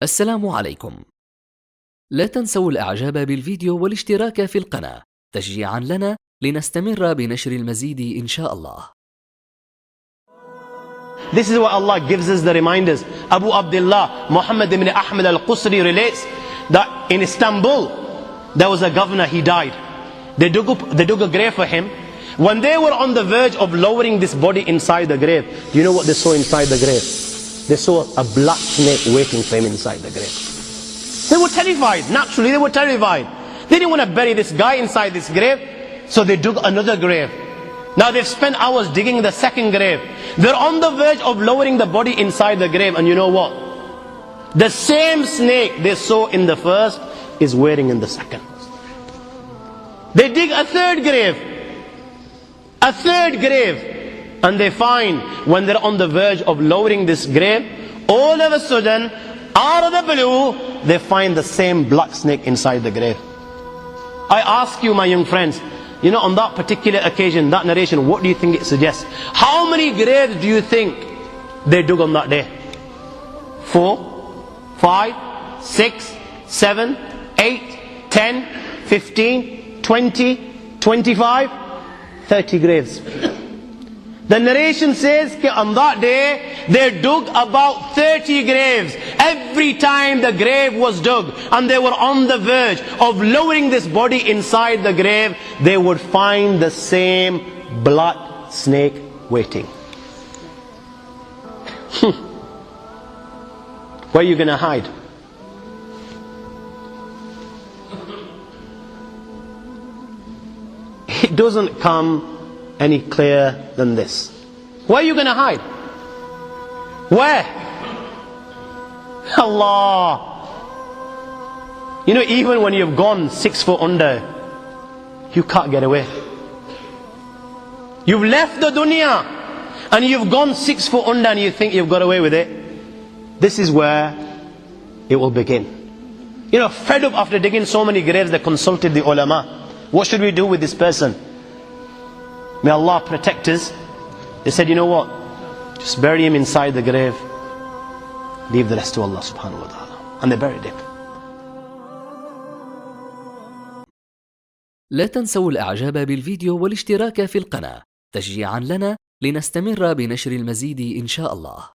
السلام عليكم. لا تنسوا الإعجاب بالفيديو والاشتراك في القناة تشجيعا لنا لنستمر بنشر المزيد إن شاء الله. This is what Allah gives us the reminders. Abu Abdullah Muhammad ibn Ahmad al-Qusri relates that in Istanbul there was a governor, he died. They dug a grave for him. When they were on the verge of lowering this body inside the grave, do you know what they saw inside the grave? They saw a black snake waiting for him inside the grave. They were terrified. Naturally they were terrified. They didn't want to bury this guy inside this grave, so they dug another grave. Now they've spent hours digging the second grave. They're on the verge of lowering the body inside the grave, and you know what? The same snake they saw in the first is waiting in the second. They dig a third grave. A third grave. And they find, when they're on the verge of lowering this grave, all of a sudden, out of the blue, they find the same black snake inside the grave. I ask you, my young friends, you know, on that particular occasion, that narration, what do you think it suggests? How many graves do you think they dug on that day? 4, 5, 6, 7, 8, 10, 15, 20, 25, 30 graves. The narration says that on that day they dug about 30 graves. Every time the grave was dug and they were on the verge of lowering this body inside the grave, they would find the same black snake waiting. Where are you going to hide? It doesn't come any clearer than this. Where are you going to hide? Where? Allah. You know, even when you've gone 6 foot under, you can't get away. You've left the dunya and you've gone 6 foot under and you think you've got away with it. This is where it will begin. You know, fed up after digging so many graves, they consulted the ulama. What should we do with this person? May Allah protect us. They said, you know what? Just bury him inside the grave. Leave the rest to Allah subhanahu wa ta'ala. And they buried him. لا تنسوا الإعجاب بالفيديو والاشتراك في القناة تشجيعا لنا لنستمر بنشر المزيد إن شاء الله.